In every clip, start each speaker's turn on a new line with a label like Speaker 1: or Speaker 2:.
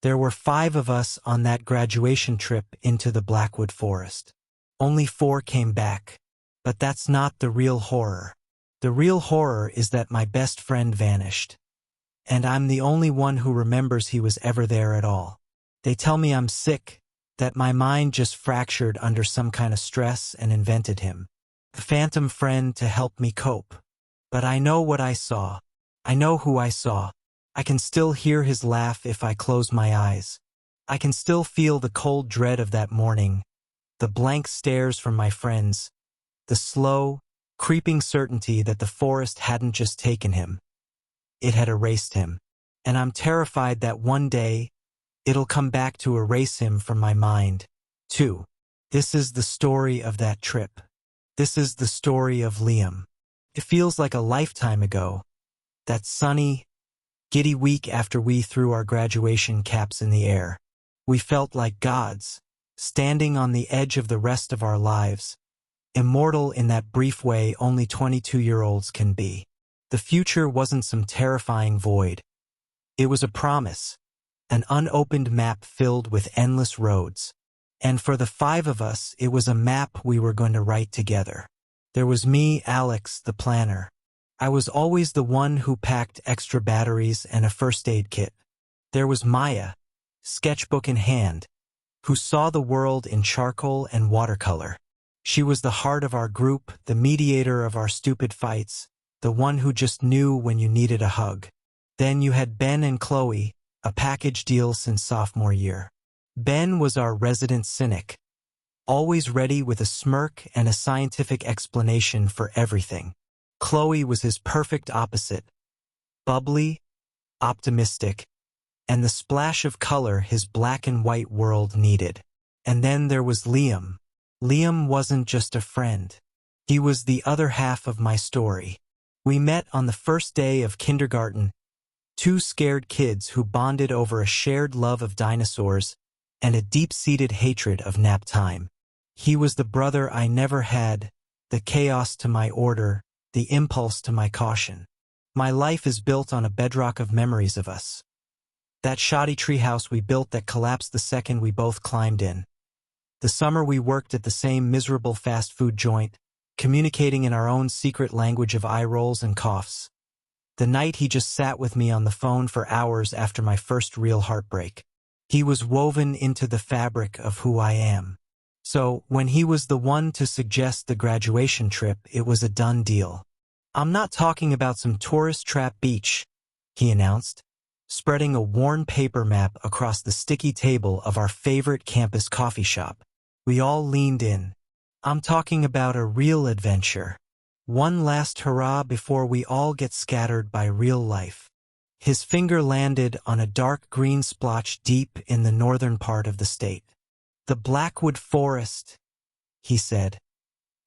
Speaker 1: There were 5 of us on that graduation trip into the Blackwood Forest. Only 4 came back. But that's not the real horror. The real horror is that my best friend vanished. And I'm the only one who remembers he was ever there at all. They tell me I'm sick, that my mind just fractured under some kind of stress and invented him. The phantom friend to help me cope. But I know what I saw. I know who I saw. I can still hear his laugh if I close my eyes. I can still feel the cold dread of that morning, the blank stares from my friends, the slow, creeping certainty that the forest hadn't just taken him. It had erased him. And I'm terrified that one day, it'll come back to erase him from my mind, too. This is the story of that trip. This is the story of Liam. It feels like a lifetime ago. That sunny, giddy week after we threw our graduation caps in the air. We felt like gods, standing on the edge of the rest of our lives, immortal in that brief way only 22-year-olds can be. The future wasn't some terrifying void. It was a promise, an unopened map filled with endless roads. And for the 5 of us, it was a map we were going to write together. There was me, Alex, the planner. I was always the one who packed extra batteries and a first aid kit. There was Maya, sketchbook in hand, who saw the world in charcoal and watercolor. She was the heart of our group, the mediator of our stupid fights, the one who just knew when you needed a hug. Then you had Ben and Chloe, a package deal since sophomore year. Ben was our resident cynic, always ready with a smirk and a scientific explanation for everything. Chloe was his perfect opposite, bubbly, optimistic, and the splash of color his black and white world needed. And then there was Liam. Liam wasn't just a friend. He was the other half of my story. We met on the first day of kindergarten, 2 scared kids who bonded over a shared love of dinosaurs and a deep-seated hatred of nap time. He was the brother I never had, the chaos to my order, the impulse to my caution. My life is built on a bedrock of memories of us. That shoddy treehouse we built that collapsed the second we both climbed in. The summer we worked at the same miserable fast food joint, communicating in our own secret language of eye rolls and coughs. The night he just sat with me on the phone for hours after my first real heartbreak. He was woven into the fabric of who I am. So, when he was the one to suggest the graduation trip, it was a done deal. "I'm not talking about some tourist trap beach," he announced, spreading a worn paper map across the sticky table of our favorite campus coffee shop. We all leaned in. "I'm talking about a real adventure. One last hurrah before we all get scattered by real life." His finger landed on a dark green splotch deep in the northern part of the state. "The Blackwood Forest," he said,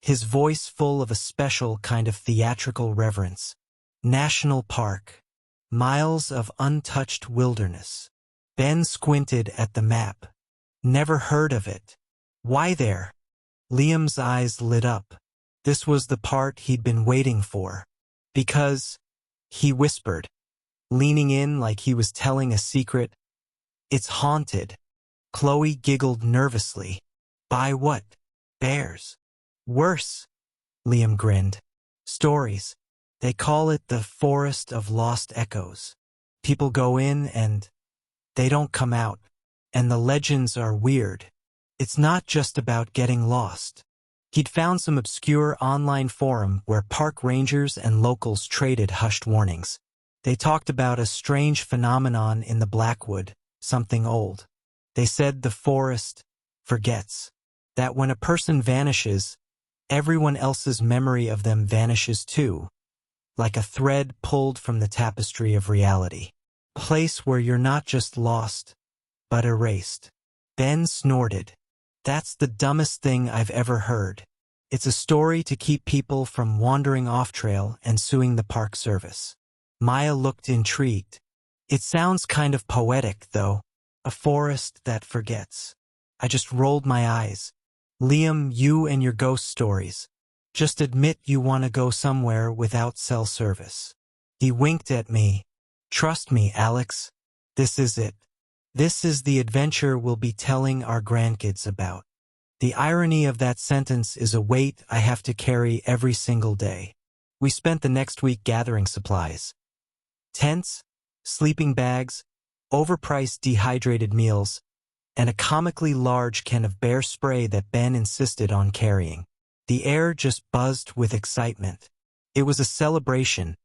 Speaker 1: his voice full of a special kind of theatrical reverence. "National Park. Miles of untouched wilderness." Ben squinted at the map. "Never heard of it. Why there?" Liam's eyes lit up. This was the part he'd been waiting for. "Because," he whispered, leaning in like he was telling a secret, "it's haunted." Chloe giggled nervously. "By what? Bears?" "Worse," Liam grinned. "Stories. They call it the Forest of Lost Echoes. People go in and they don't come out. And the legends are weird. It's not just about getting lost." He'd found some obscure online forum where park rangers and locals traded hushed warnings. They talked about a strange phenomenon in the Blackwood, something old. They said the forest forgets. That when a person vanishes, everyone else's memory of them vanishes too, like a thread pulled from the tapestry of reality. A place where you're not just lost, but erased. Ben snorted. "That's the dumbest thing I've ever heard. It's a story to keep people from wandering off trail and suing the park service." Maya looked intrigued. "It sounds kind of poetic, though. A forest that forgets." I just rolled my eyes. "Liam, you and your ghost stories. Just admit you want to go somewhere without cell service." He winked at me. "Trust me, Alex. This is it." This is the adventure we'll be telling our grandkids about. The irony of that sentence is a weight I have to carry every single day. We spent the next week gathering supplies. Tents, sleeping bags, overpriced dehydrated meals, and a comically large can of bear spray that Ben insisted on carrying. The air just buzzed with excitement. It was a celebration,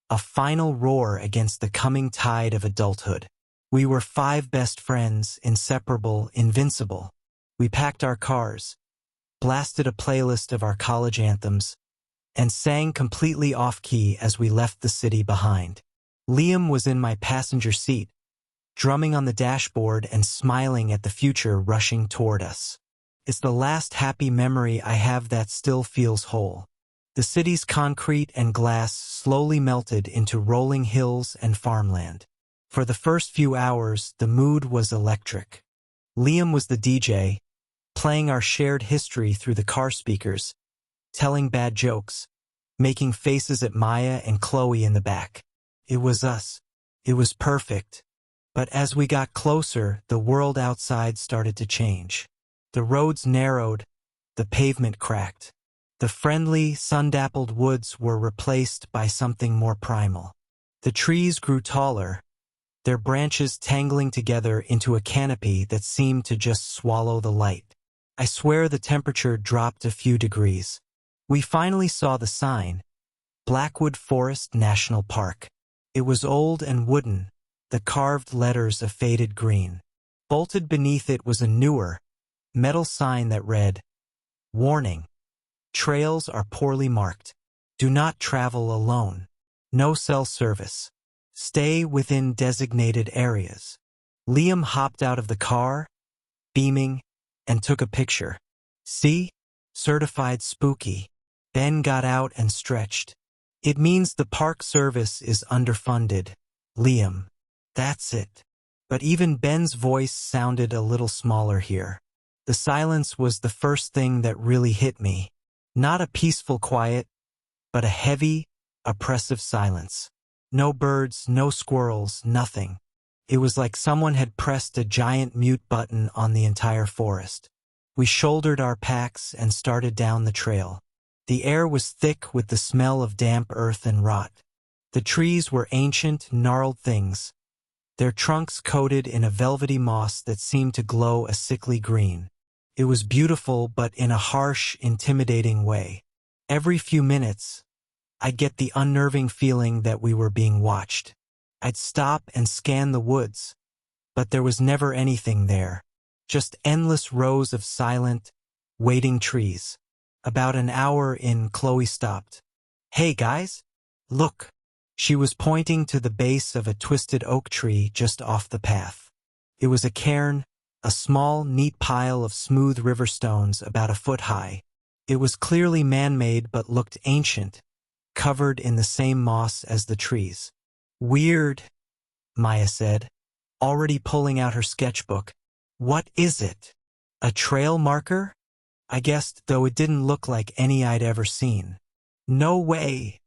Speaker 1: a final roar against the coming tide of adulthood. We were 5 best friends, inseparable, invincible. We packed our cars, blasted a playlist of our college anthems, and sang completely off-key as we left the city behind. Liam was in my passenger seat, drumming on the dashboard and smiling at the future rushing toward us. It's the last happy memory I have that still feels whole. The city's concrete and glass slowly melted into rolling hills and farmland. For the first few hours, the mood was electric. Liam was the DJ, playing our shared history through the car speakers, telling bad jokes, making faces at Maya and Chloe in the back. It was us. It was perfect. But as we got closer, the world outside started to change. The roads narrowed, the pavement cracked. The friendly, sun-dappled woods were replaced by something more primal. The trees grew taller, their branches tangling together into a canopy that seemed to just swallow the light. I swear the temperature dropped a few degrees. We finally saw the sign, Blackwood Forest National Park. It was old and wooden, the carved letters a faded green. Bolted beneath it was a newer, metal sign that read, "Warning. Trails are poorly marked. Do not travel alone. No cell service. Stay within designated areas." Liam hopped out of the car, beaming, and took a picture. "See? Certified spooky." Ben got out and stretched. "It means the park service is underfunded, Liam." "That's it." But even Ben's voice sounded a little smaller here. The silence was the first thing that really hit me. Not a peaceful quiet, but a heavy, oppressive silence. No birds, no squirrels, nothing. It was like someone had pressed a giant mute button on the entire forest. We shouldered our packs and started down the trail. The air was thick with the smell of damp earth and rot. The trees were ancient, gnarled things, their trunks coated in a velvety moss that seemed to glow a sickly green. It was beautiful, but in a harsh, intimidating way. Every few minutes, I'd get the unnerving feeling that we were being watched. I'd stop and scan the woods, but there was never anything there. Just endless rows of silent, waiting trees. About an hour in, Chloe stopped. "Hey guys, look." She was pointing to the base of a twisted oak tree just off the path. It was a cairn, a small, neat pile of smooth river stones about a foot high. It was clearly man-made but looked ancient, covered in the same moss as the trees. "Weird," Maya said, already pulling out her sketchbook. "What is it? A trail marker?" I guessed, though it didn't look like any I'd ever seen. "No way,"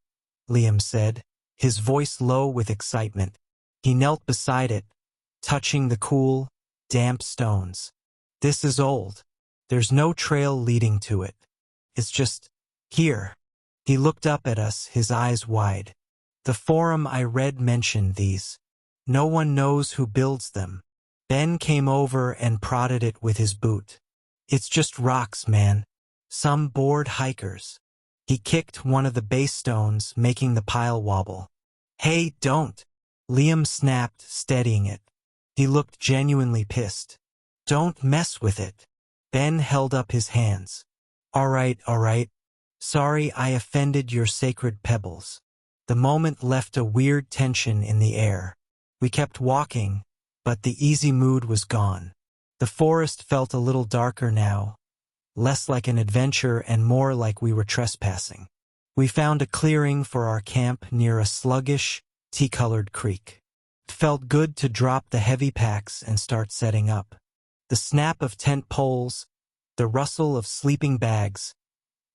Speaker 1: Liam said, his voice low with excitement. He knelt beside it, touching the cool, damp stones. "This is old. There's no trail leading to it. It's just here." He looked up at us, his eyes wide. "The forum I read mentioned these. No one knows who builds them." Ben came over and prodded it with his boot. "It's just rocks, man. Some bored hikers." He kicked one of the base stones, making the pile wobble. "Hey, don't!" Liam snapped, steadying it. He looked genuinely pissed. "Don't mess with it." Ben held up his hands. All right. Sorry I offended your sacred pebbles." The moment left a weird tension in the air. We kept walking, but the easy mood was gone. The forest felt a little darker now, less like an adventure and more like we were trespassing. We found a clearing for our camp near a sluggish, tea-colored creek. It felt good to drop the heavy packs and start setting up. The snap of tent poles, the rustle of sleeping bags,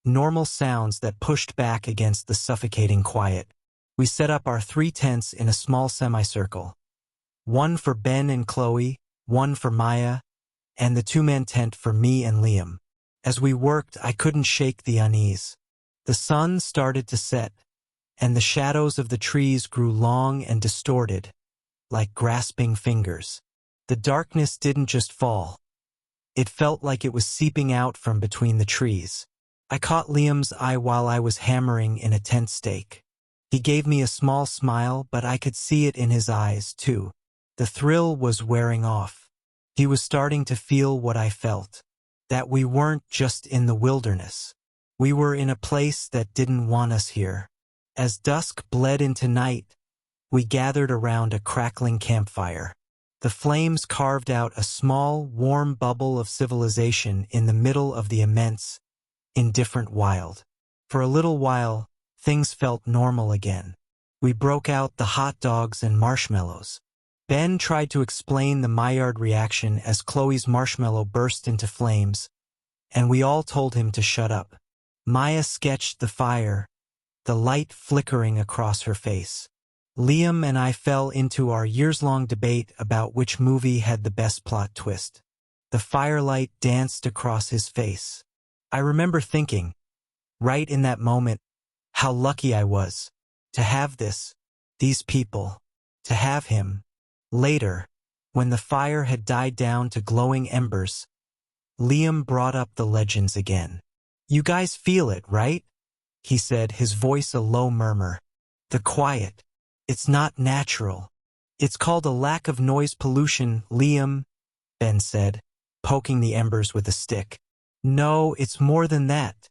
Speaker 1: normal sounds that pushed back against the suffocating quiet. We set up our 3 tents in a small semicircle. One for Ben and Chloe, one for Maya, and the two-man tent for me and Liam. As we worked, I couldn't shake the unease. The sun started to set, and the shadows of the trees grew long and distorted, like grasping fingers. The darkness didn't just fall. It felt like it was seeping out from between the trees. I caught Liam's eye while I was hammering in a tent stake. He gave me a small smile, but I could see it in his eyes, too. The thrill was wearing off. He was starting to feel what I felt, that we weren't just in the wilderness. We were in a place that didn't want us here. As dusk bled into night, we gathered around a crackling campfire. The flames carved out a small, warm bubble of civilization in the middle of the immense, indifferent wild. For a little while, things felt normal again. We broke out the hot dogs and marshmallows. Ben tried to explain the Maillard reaction as Chloe's marshmallow burst into flames, and we all told him to shut up. Maya sketched the fire, the light flickering across her face. Liam and I fell into our years-long debate about which movie had the best plot twist. The firelight danced across his face. I remember thinking, right in that moment, how lucky I was to have these people, to have him. Later, when the fire had died down to glowing embers, Liam brought up the legends again. "You guys feel it, right?" he said, his voice a low murmur. "The quiet. It's not natural. It's called a lack of noise pollution, Liam," Ben said, poking the embers with a stick. "No, it's more than that,"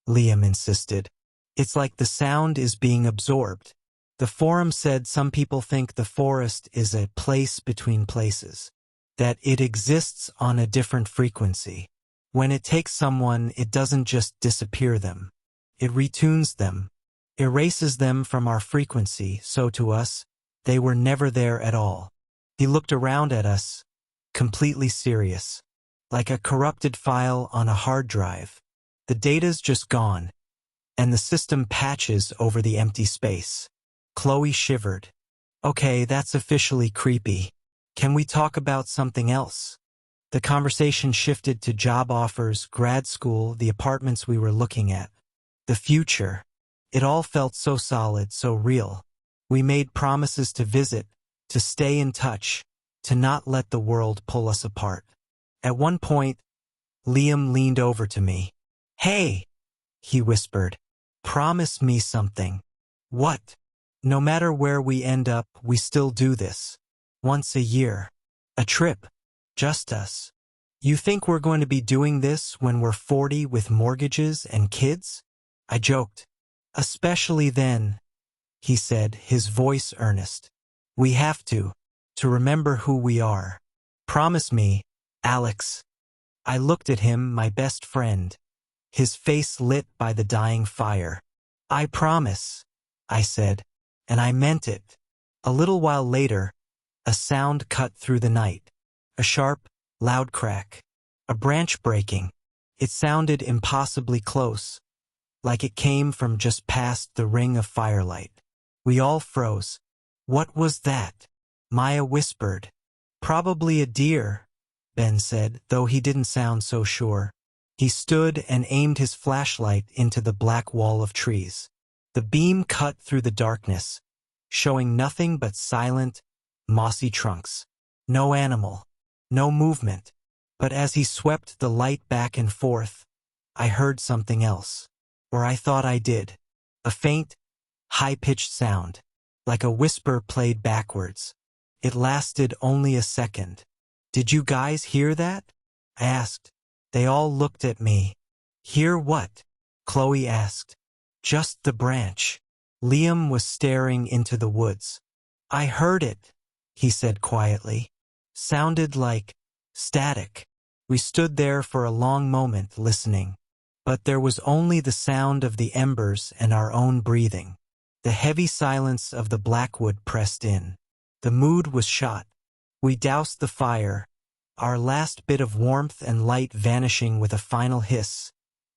Speaker 1: Liam insisted. "It's like the sound is being absorbed." The forum said some people think the forest is a place between places, that it exists on a different frequency. When it takes someone, it doesn't just disappear them. It retunes them, erases them from our frequency, so to us, they were never there at all. He looked around at us, completely serious, like a corrupted file on a hard drive. The data's just gone, and the system patches over the empty space. Chloe shivered. "Okay, that's officially creepy. Can we talk about something else?" The conversation shifted to job offers, grad school, the apartments we were looking at. The future. It all felt so solid, so real. We made promises to visit, to stay in touch, to not let the world pull us apart. At one point, Liam leaned over to me. "Hey," he whispered, "promise me something." "What?" "No matter where we end up, we still do this. Once a year. A trip. Just us. You think we're going to be doing this when we're 40 with mortgages and kids?" I joked. "Especially then," he said, his voice earnest. "We have to remember who we are. Promise me, Alex." I looked at him, my best friend, his face lit by the dying fire. "I promise," I said. And I meant it. A little while later, a sound cut through the night. A sharp, loud crack. A branch breaking. It sounded impossibly close, like it came from just past the ring of firelight. We all froze. "What was that?" Maya whispered. "Probably a deer," Ben said, though he didn't sound so sure. He stood and aimed his flashlight into the black wall of trees. The beam cut through the darkness, showing nothing but silent, mossy trunks. No animal, no movement. But as he swept the light back and forth, I heard something else. Or I thought I did. A faint, high-pitched sound, like a whisper played backwards. It lasted only a second. "Did you guys hear that?" I asked. They all looked at me. "Hear what?" Chloe asked. "Just the branch." Liam was staring into the woods. "I heard it," he said quietly. "Sounded like static." We stood there for a long moment listening, but there was only the sound of the embers and our own breathing. The heavy silence of the Blackwood pressed in. The mood was shot. We doused the fire, our last bit of warmth and light vanishing with a final hiss,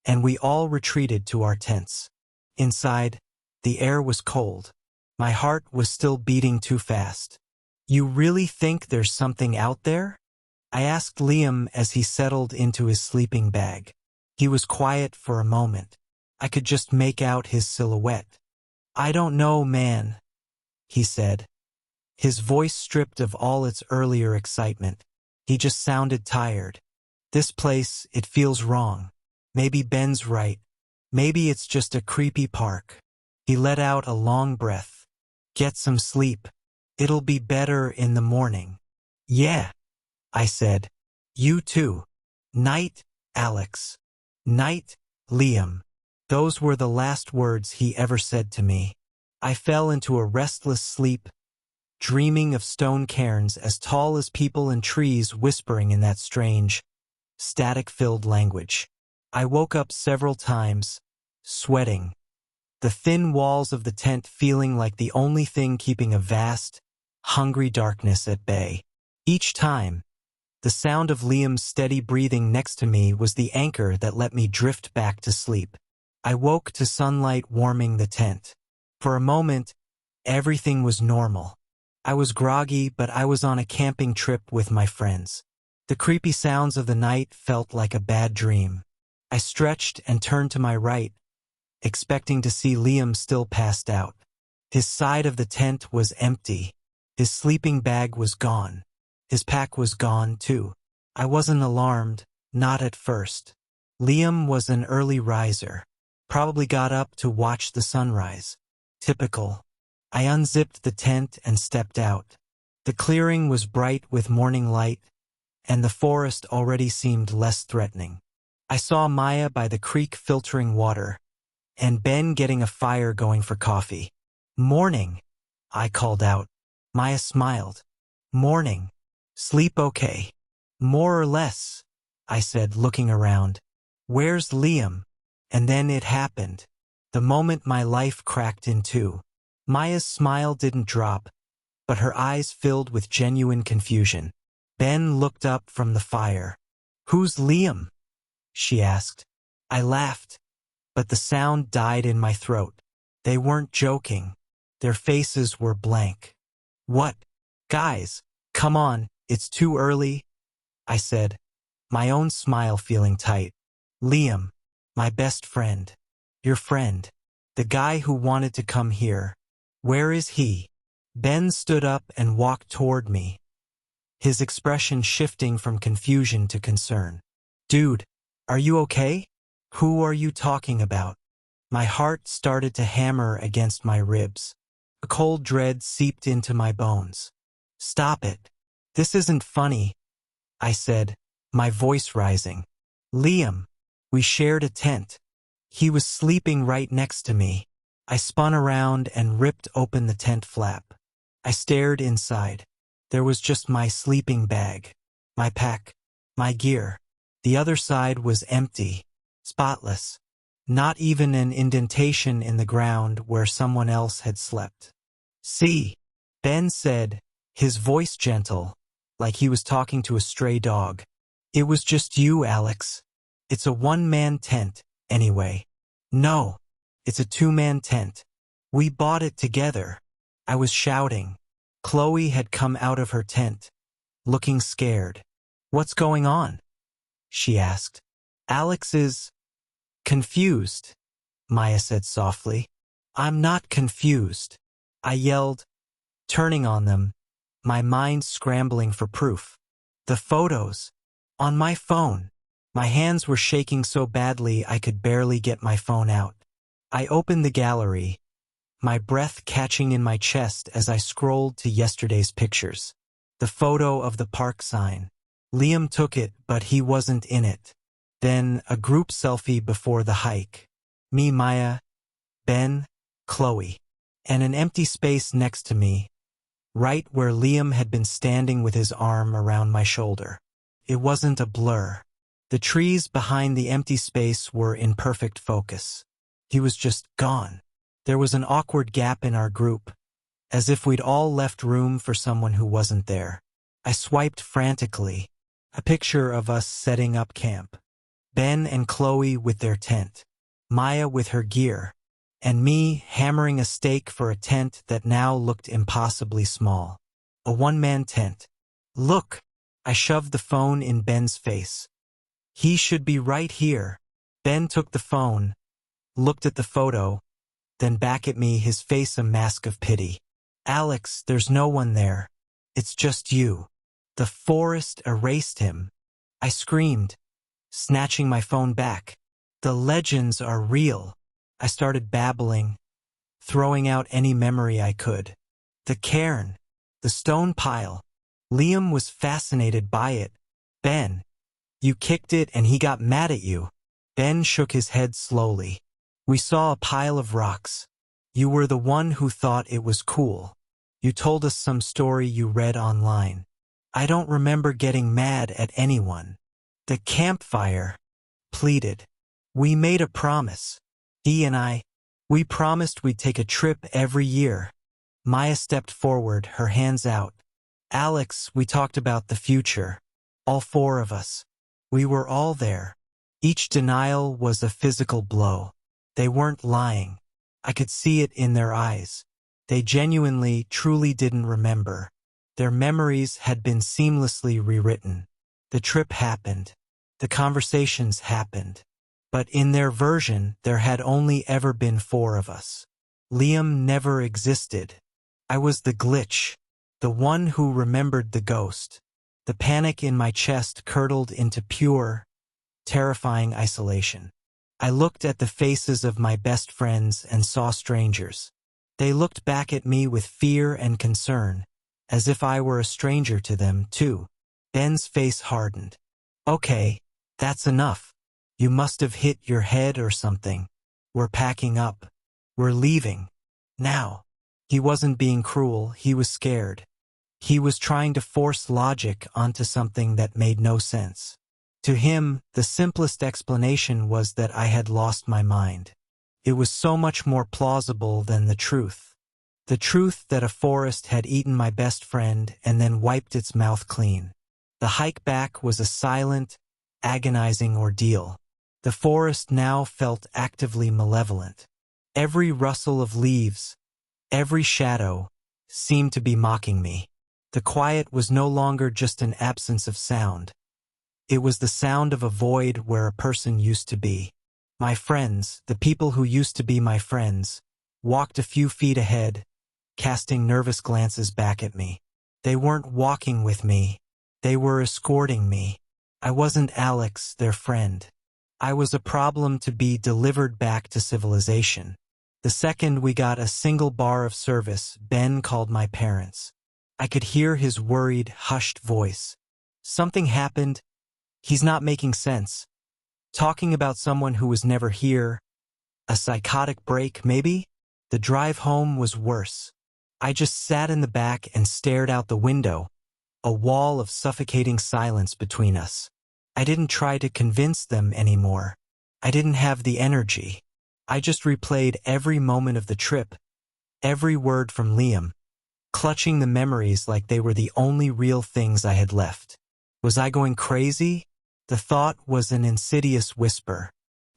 Speaker 1: and we all retreated to our tents. Inside, the air was cold. My heart was still beating too fast. "You really think there's something out there?" I asked Liam as he settled into his sleeping bag. He was quiet for a moment. I could just make out his silhouette. "I don't know, man," he said, his voice stripped of all its earlier excitement. He just sounded tired. "This place, it feels wrong. Maybe Ben's right. Maybe it's just a creepy park." He let out a long breath. "Get some sleep. It'll be better in the morning." "Yeah," I said. "You too. Night, Alex." "Night, Liam." Those were the last words he ever said to me. I fell into a restless sleep, dreaming of stone cairns as tall as people and trees whispering in that strange, static-filled language. I woke up several times, sweating, the thin walls of the tent feeling like the only thing keeping a vast, hungry darkness at bay. Each time, the sound of Liam's steady breathing next to me was the anchor that let me drift back to sleep. I woke to sunlight warming the tent. For a moment, everything was normal. I was groggy, but I was on a camping trip with my friends. The creepy sounds of the night felt like a bad dream. I stretched and turned to my right, expecting to see Liam still passed out. His side of the tent was empty. His sleeping bag was gone. His pack was gone, too. I wasn't alarmed, not at first. Liam was an early riser. Probably got up to watch the sunrise. Typical. I unzipped the tent and stepped out. The clearing was bright with morning light, and the forest already seemed less threatening. I saw Maya by the creek filtering water, and Ben getting a fire going for coffee. "Morning," I called out. Maya smiled. "Morning. Sleep okay?" "More or less," I said, looking around. "Where's Liam?" And then it happened. The moment my life cracked in two. Maya's smile didn't drop, but her eyes filled with genuine confusion. Ben looked up from the fire. "Who's Liam?" she asked. I laughed, but the sound died in my throat. They weren't joking. Their faces were blank. "What? Guys, come on, it's too early," I said, my own smile feeling tight. "Liam, my best friend. Your friend. The guy who wanted to come here. Where is he?" Ben stood up and walked toward me, his expression shifting from confusion to concern. "Dude, are you okay? Who are you talking about?" My heart started to hammer against my ribs. A cold dread seeped into my bones. "Stop it. This isn't funny," I said, my voice rising. "Liam, we shared a tent. He was sleeping right next to me." I spun around and ripped open the tent flap. I stared inside. There was just my sleeping bag, my pack, my gear. The other side was empty, spotless. Not even an indentation in the ground where someone else had slept. "See," Ben said, his voice gentle, like he was talking to a stray dog. "It was just you, Alex. It's a one-man tent, anyway." "No, it's a two-man tent. We bought it together." I was shouting. Chloe had come out of her tent, looking scared. "What's going on?" she asked. "Alex is confused," Maya said softly. "I'm not confused," I yelled, turning on them, my mind scrambling for proof. "The photos. On my phone." My hands were shaking so badly I could barely get my phone out. I opened the gallery, my breath catching in my chest as I scrolled to yesterday's pictures. The photo of the park sign. Liam took it, but he wasn't in it. Then a group selfie before the hike. Me, Maya, Ben, Chloe, and an empty space next to me, right where Liam had been standing with his arm around my shoulder. It wasn't a blur. The trees behind the empty space were in perfect focus. He was just gone. There was an awkward gap in our group, as if we'd all left room for someone who wasn't there. I swiped frantically. A picture of us setting up camp. Ben and Chloe with their tent. Maya with her gear. And me hammering a stake for a tent that now looked impossibly small. A one-man tent. "Look," I shoved the phone in Ben's face. He should be right here. Ben took the phone, looked at the photo, then back at me, his face a mask of pity. Alex, there's no one there. It's just you. The forest erased him. I screamed, snatching my phone back. The legends are real. I started babbling, throwing out any memory I could. The cairn, the stone pile. Liam was fascinated by it. Ben, you kicked it and he got mad at you. Ben shook his head slowly. We saw a pile of rocks. You were the one who thought it was cool. You told us some story you read online. I don't remember getting mad at anyone. The campfire, pleaded. We made a promise. He and I, we promised we'd take a trip every year. Maya stepped forward, her hands out. Alex, we talked about the future. All four of us. We were all there. Each denial was a physical blow. They weren't lying. I could see it in their eyes. They genuinely, truly didn't remember. Their memories had been seamlessly rewritten. The trip happened. The conversations happened. But in their version, there had only ever been four of us. Liam never existed. I was the glitch, the one who remembered the ghost. The panic in my chest curdled into pure, terrifying isolation. I looked at the faces of my best friends and saw strangers. They looked back at me with fear and concern, as if I were a stranger to them, too. Ben's face hardened. Okay, that's enough. You must have hit your head or something. We're packing up. We're leaving. Now. He wasn't being cruel, he was scared. He was trying to force logic onto something that made no sense. To him, the simplest explanation was that I had lost my mind. It was so much more plausible than the truth. The truth that a forest had eaten my best friend and then wiped its mouth clean. The hike back was a silent, agonizing ordeal. The forest now felt actively malevolent. Every rustle of leaves, every shadow, seemed to be mocking me. The quiet was no longer just an absence of sound. It was the sound of a void where a person used to be. My friends, the people who used to be my friends, walked a few feet ahead, casting nervous glances back at me. They weren't walking with me. They were escorting me. I wasn't Alex, their friend. I was a problem to be delivered back to civilization. The second we got a single bar of service, Ben called my parents. I could hear his worried, hushed voice. Something happened. He's not making sense. Talking about someone who was never here. A psychotic break, maybe? The drive home was worse. I just sat in the back and stared out the window, a wall of suffocating silence between us. I didn't try to convince them anymore. I didn't have the energy. I just replayed every moment of the trip, every word from Liam, clutching the memories like they were the only real things I had left. Was I going crazy? The thought was an insidious whisper.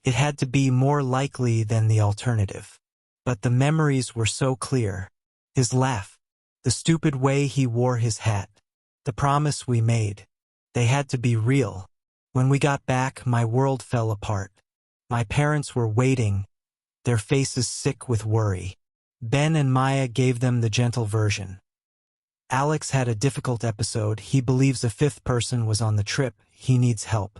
Speaker 1: It had to be more likely than the alternative. But the memories were so clear. His laugh, the stupid way he wore his hat, the promise we made. They had to be real. When we got back, my world fell apart. My parents were waiting, their faces sick with worry. Ben and Maya gave them the gentle version. Alex had a difficult episode. He believes a fifth person was on the trip. He needs help.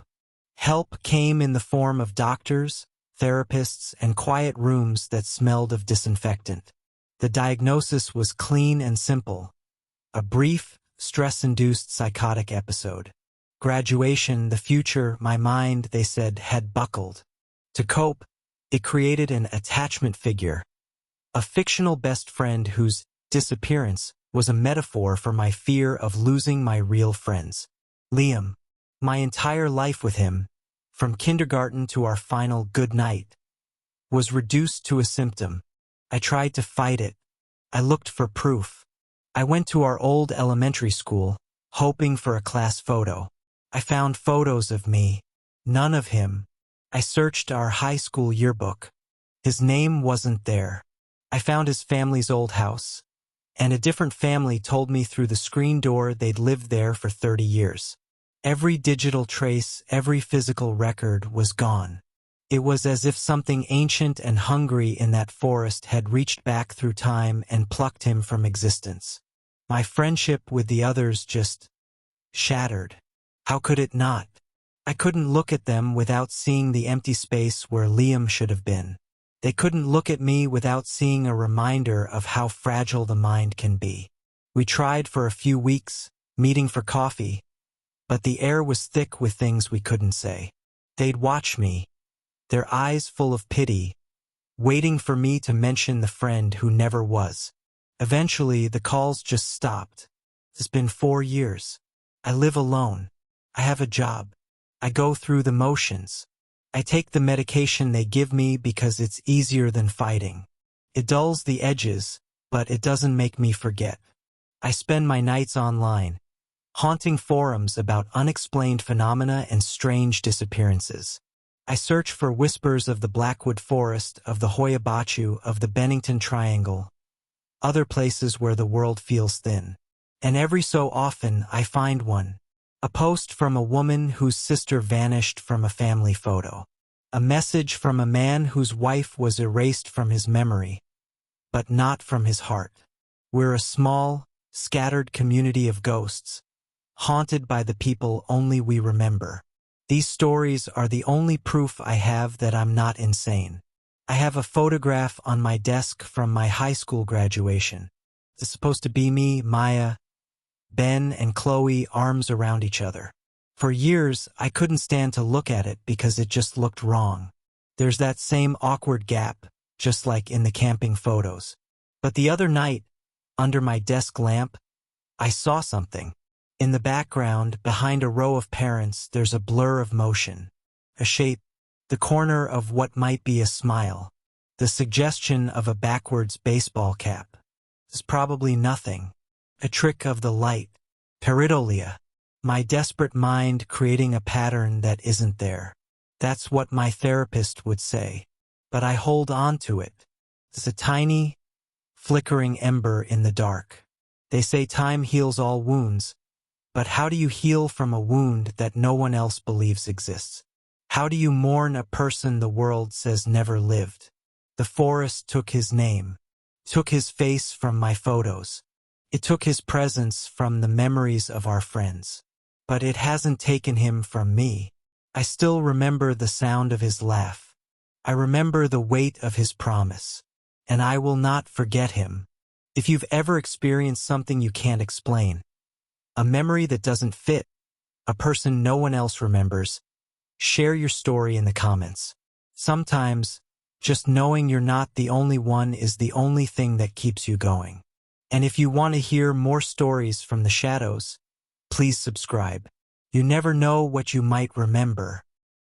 Speaker 1: Help came in the form of doctors, therapists, and quiet rooms that smelled of disinfectant. The diagnosis was clean and simple. A brief, stress-induced psychotic episode. Graduation, the future, my mind, they said, had buckled. To cope, it created an attachment figure. A fictional best friend whose disappearance was a metaphor for my fear of losing my real friends. Liam. My entire life with him, from kindergarten to our final good night, was reduced to a symptom. I tried to fight it. I looked for proof. I went to our old elementary school, hoping for a class photo. I found photos of me, none of him. I searched our high school yearbook. His name wasn't there. I found his family's old house, and a different family told me through the screen door they'd lived there for 30 years. Every digital trace, every physical record was gone. It was as if something ancient and hungry in that forest had reached back through time and plucked him from existence. My friendship with the others just shattered. How could it not? I couldn't look at them without seeing the empty space where Liam should have been. They couldn't look at me without seeing a reminder of how fragile the mind can be. We tried for a few weeks, meeting for coffee, but the air was thick with things we couldn't say. They'd watch me, their eyes full of pity, waiting for me to mention the friend who never was. Eventually, the calls just stopped. It's been 4 years. I live alone. I have a job. I go through the motions. I take the medication they give me because it's easier than fighting. It dulls the edges, but it doesn't make me forget. I spend my nights online, haunting forums about unexplained phenomena and strange disappearances. I search for whispers of the Blackwood Forest, of the Hoya Baciu, of the Bennington Triangle, other places where the world feels thin. And every so often I find one. A post from a woman whose sister vanished from a family photo. A message from a man whose wife was erased from his memory, but not from his heart. We're a small, scattered community of ghosts, haunted by the people only we remember. These stories are the only proof I have that I'm not insane. I have a photograph on my desk from my high school graduation. It's supposed to be me, Maya, Ben, and Chloe, arms around each other. For years, I couldn't stand to look at it because it just looked wrong. There's that same awkward gap, just like in the camping photos. But the other night, under my desk lamp, I saw something. In the background, behind a row of parents, there's a blur of motion, a shape, the corner of what might be a smile, the suggestion of a backwards baseball cap. It's probably nothing, a trick of the light, pareidolia, my desperate mind creating a pattern that isn't there. That's what my therapist would say, but I hold on to it. It's a tiny, flickering ember in the dark. They say time heals all wounds, but how do you heal from a wound that no one else believes exists? How do you mourn a person the world says never lived? The forest took his name, took his face from my photos. It took his presence from the memories of our friends. But it hasn't taken him from me. I still remember the sound of his laugh. I remember the weight of his promise. And I will not forget him. If you've ever experienced something you can't explain, a memory that doesn't fit, a person no one else remembers, share your story in the comments. Sometimes, just knowing you're not the only one is the only thing that keeps you going. And if you want to hear more stories from the shadows, please subscribe. You never know what you might remember.